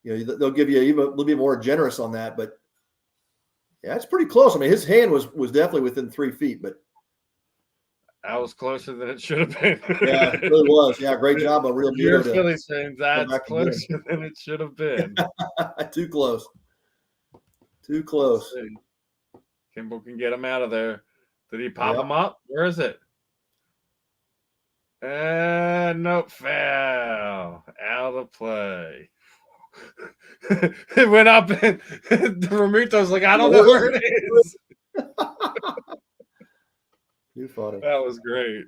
You know, they'll give you even a little bit more generous on that. But yeah, it's pretty close. I mean, his hand was definitely within 3 feet, but that was closer than it should have been. Yeah, it really was. Yeah, great job on Real You're Phillies fans. That's closer than it should have been. Too close. Too close. Kimball can get him out of there. Did he pop him up? Where is it? And nope, foul. Out of play. It went up and Ramuto's like, I don't know where it is. Too funny. That was great.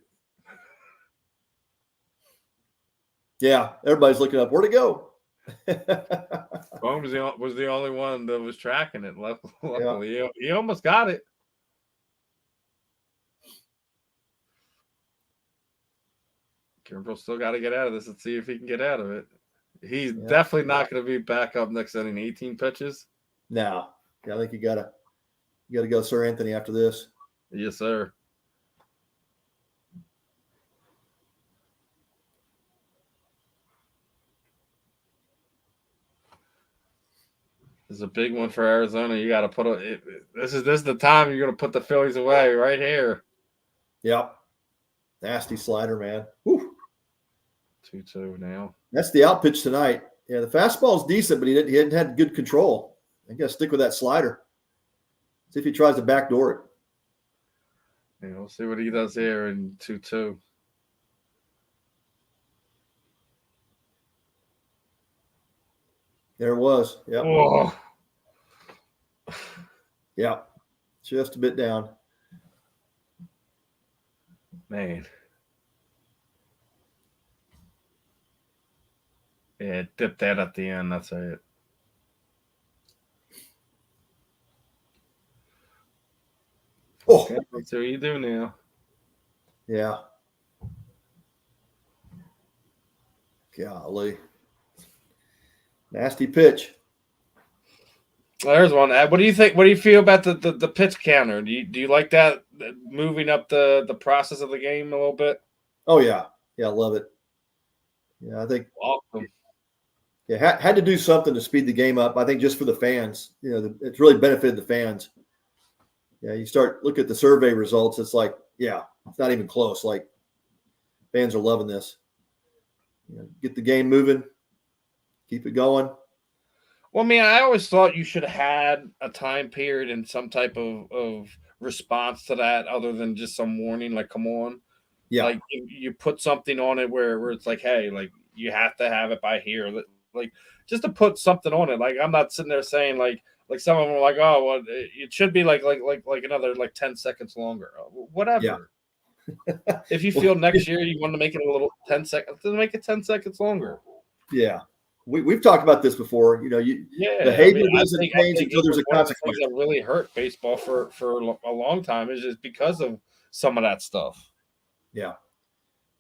Yeah, everybody's looking up. Where'd it go? Bone was the only one that was tracking it. Luckily, he almost got it. Kimbrel still got to get out of this and see if he can get out of it. He's definitely not going to be back up next inning. 18 pitches. No, I think you gotta go Sir Anthony after this. Yes, sir. This is a big one for Arizona. You got to put this is the time you're going to put the Phillies away right here. Yep. Nasty slider, man. Whew. 2-2 now. That's the out pitch tonight. Yeah, the fastball's decent, but he hadn't had good control. I got to stick with that slider. See if he tries to backdoor it. Yeah, we'll see what he does here in 2-2. There it was. Yep. Whoa. Yeah. Just a bit down. Man. Yeah, dip that at the end. That's it. Oh. Okay, that's what you do now. Yeah. Golly. Nasty pitch. There's one. What do you think? What do you feel about the pitch counter? Do you like that moving up the process of the game a little bit? Oh yeah, I love it. Yeah, I think awesome. Yeah, had to do something to speed the game up. I think just for the fans, it's really benefited the fans. Yeah, you start look at the survey results. It's like, it's not even close. Like fans are loving this. Get the game moving, keep it going. Well, I mean, I always thought you should have had a time period and some type of response to that other than just some warning, like, come on. Yeah. Like, you put something on it where it's like, hey, like, you have to have it by here. Like, just to put something on it. Like, I'm not sitting there saying, like some of them are like, oh, well, it should be like another, 10 seconds longer. Whatever. Yeah. If you feel next year you want to make it a little 10 seconds, then make it 10 seconds longer. Yeah. We've talked about this before. Behavior doesn't change until there's a consequence. That really hurt baseball for a long time is just because of some of that stuff. Yeah.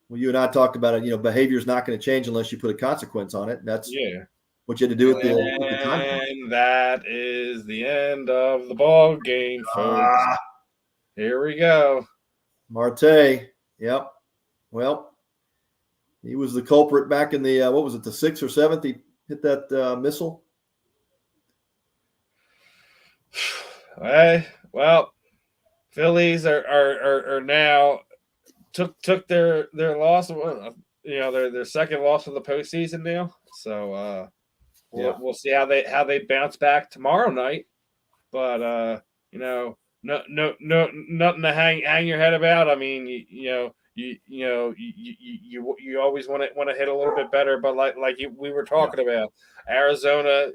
Well, you and I talked about it. Behavior is not going to change unless you put a consequence on it. That's what you had to do with the time. And that is the end of the ball game, folks. Here we go. Marte. Yep. Well, he was the culprit back in the the 6th or 7th? He hit that missile. Well, Phillies are now took their loss. Their second loss of the postseason now. So we'll see how they bounce back tomorrow night. But no nothing to hang your head about. I mean, you always want to hit a little bit better, but we were talking about, Arizona,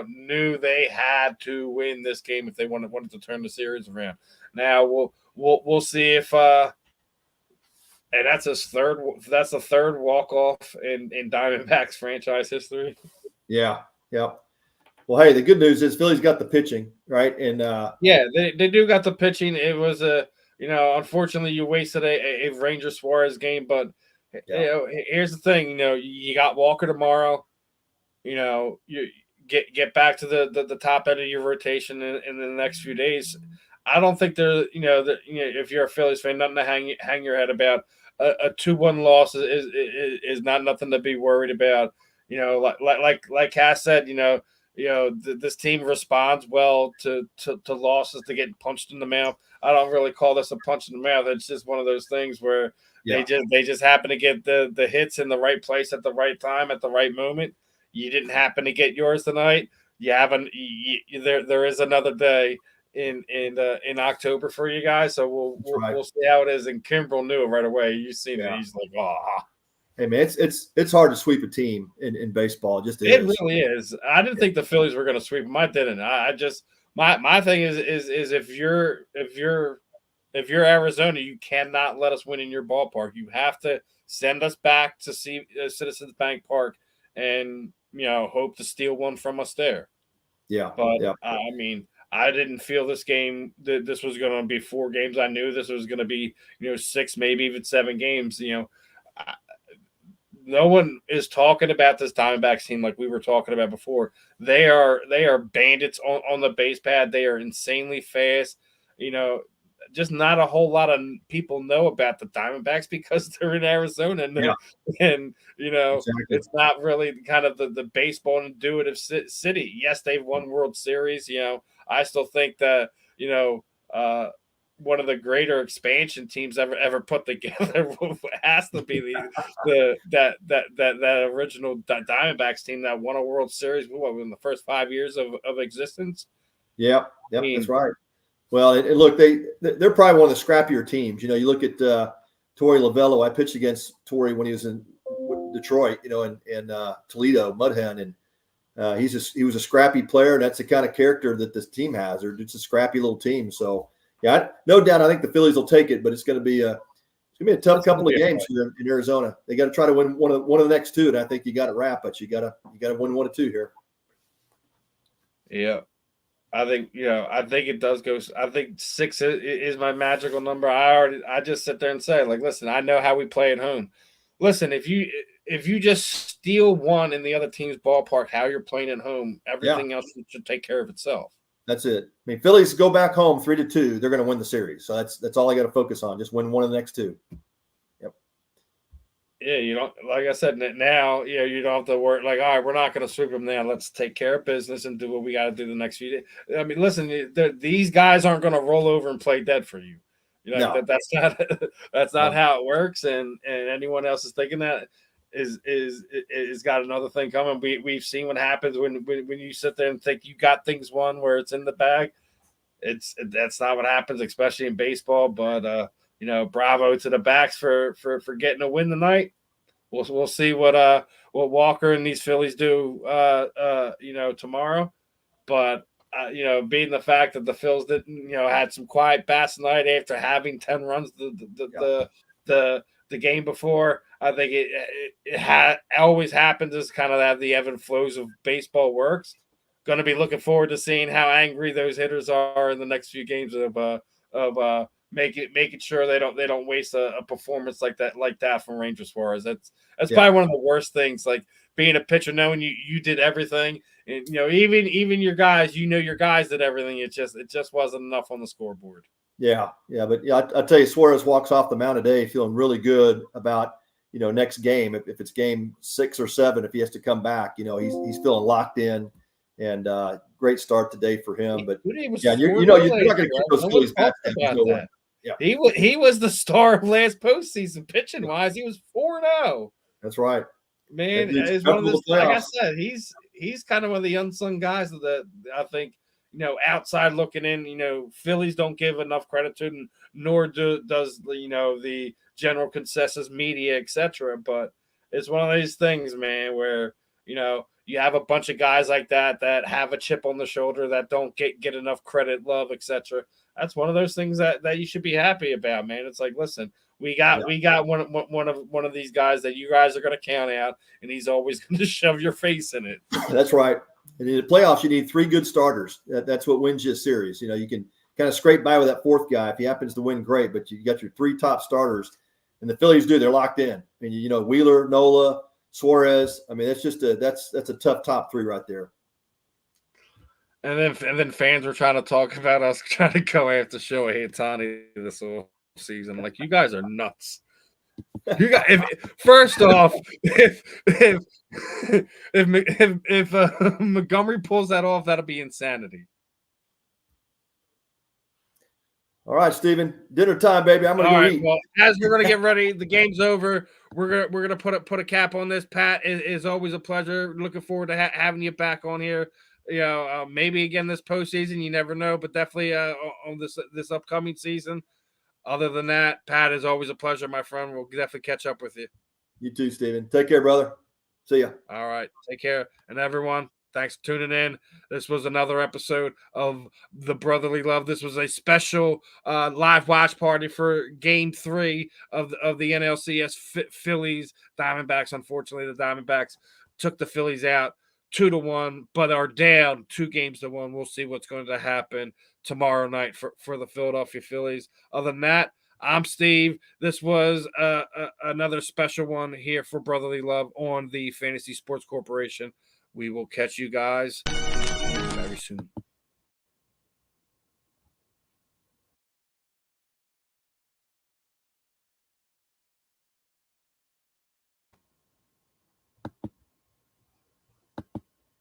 knew they had to win this game if they wanted to turn the series around. Now we'll see if and that's the third walk-off in Diamondbacks franchise history. Yeah. Well, hey, the good news is Philly's got the pitching, right? And yeah, they do got the pitching. It was unfortunately you wasted a Ranger Suarez game, but here's the thing, you got Walker tomorrow. You get back to the top end of your rotation in the next few days. I don't think if you're a Phillies fan, nothing to hang your head about. A 2-1 loss is not nothing to be worried about. Like Cass said, this team responds well to losses, to getting punched in the mouth. I don't really call this a punch in the mouth. It's just one of those things where they just happen to get the hits in the right place at the right time at the right moment. You didn't happen to get yours tonight. You haven't. There is another day in October for you guys, so we'll see how it is. And Kimbrel knew it right away. You seen it. He's like, oh. Hey man, it's hard to sweep a team in baseball. It just is. It really is. I didn't think the Phillies were going to sweep them. I didn't. I just my thing is if you're Arizona, you cannot let us win in your ballpark. You have to send us back to see Citizens Bank Park and hope to steal one from us there. Yeah, but I mean, I didn't feel this game that this was going to be 4 games. I knew this was going to be 6, maybe even 7 games. No one is talking about this Diamondbacks team like we were talking about before. They are bandits on the base pad. They are insanely fast. Just not a whole lot of people know about the Diamondbacks because they're in Arizona and exactly. It's not really kind of the baseball intuitive city. Yes, they've won World Series. I still think that one of the greater expansion teams ever put together has to be that original Diamondbacks team that won a World Series in the first 5 years of existence. Yep, that's right. Well, and look, they're probably one of the scrappier teams. You look at Torey Lovello. I pitched against Torey when he was in Detroit, and Toledo, Mud Hen, and he was a scrappy player, and that's the kind of character that this team has. They're just a scrappy little team. So, yeah, no doubt, I think the Phillies will take it, but it's going to be a tough couple of games here in Arizona. They got to try to win one of the next 2, and I think you got it wrapped, but you got to win 1 or 2 here. Yeah. I think it does go. I think 6 is my magical number. I just sit there and say, like, listen, I know how we play at home. Listen, if you just steal one in the other team's ballpark, how you're playing at home, everything else should take care of itself. That's it. I mean, Phillies go back home 3-2. They're going to win the series. So that's all I got to focus on. Just win one of the next 2. Yeah, you don't, like I said, now, you don't have to worry, like, all right, we're not going to sweep them now. Let's take care of business and do what we got to do the next few days. I mean, listen, these guys aren't going to roll over and play dead for you. No. That's not how it works. And anyone else is thinking that is got another thing coming. We've seen what happens when you sit there and think you got things won where it's in the bag. That's not what happens, especially in baseball. But bravo to the backs for getting a win tonight. We'll see what Walker and these Phillies do tomorrow. But being the fact that the Phils didn't had some quiet bats tonight after having 10 runs the game before, I think it always happens. Is kind of how the ebb and flows of baseball works. Going to be looking forward to seeing how angry those hitters are in the next few games of making sure they don't waste a performance like that from Ranger Suarez. That's probably one of the worst things. Like being a pitcher, knowing you did everything, and even your guys, your guys did everything. It just wasn't enough on the scoreboard. Yeah, but I tell you, Suarez walks off the mound today feeling really good about next game. If it's game 6 or 7, if he has to come back, he's feeling locked in. And great start today for him. But you're not going to keep those Phillies bats. Yeah, he was the star of last postseason pitching wise. He was 4-0. That's right, man. It's one of those, like I said, he's kind of one of the unsung guys that I think outside looking in. Phillies don't give enough credit to him, nor does the general consensus media, etc. But it's one of these things, man, where you have a bunch of guys like that have a chip on the shoulder that don't get enough credit, love, etc. That's one of those things that you should be happy about, man. It's like, listen, we got one of these guys that you guys are going to count out, and he's always going to shove your face in it. That's right. And in the playoffs, you need 3 good starters. That's what wins you a series. You can kind of scrape by with that 4th guy if he happens to win, great. But you got your 3 top starters, and the Phillies they're locked in. I mean, Wheeler, Nola, Suarez. I mean, that's just that's a tough top 3 right there. And then fans were trying to talk about us trying to go after Shohei Ohtani this whole season. Like, you guys are nuts. You got first off, if Montgomery pulls that off, that'll be insanity. All right, Steven, dinner time, baby. I'm gonna go eat. Well, as we're gonna get ready, the game's over. We're gonna put a cap on this. Pat, is always a pleasure. Looking forward to having you back on here. Maybe again this postseason. You never know, but definitely on this upcoming season. Other than that, Pat, is always a pleasure, my friend. We'll definitely catch up with you. You too, Steven. Take care, brother. See ya. All right. Take care. And everyone, thanks for tuning in. This was another episode of The Brotherly Love. This was a special live watch party for Game 3 of the NLCS Phillies Diamondbacks. Unfortunately, the Diamondbacks took the Phillies out 2-1, but are down 2-1. We'll see what's going to happen tomorrow night for the Philadelphia Phillies. Other than that, I'm Steve. This was another special one here for Brotherly Love on the Fantasy Sports Corporation. We will catch you guys very soon.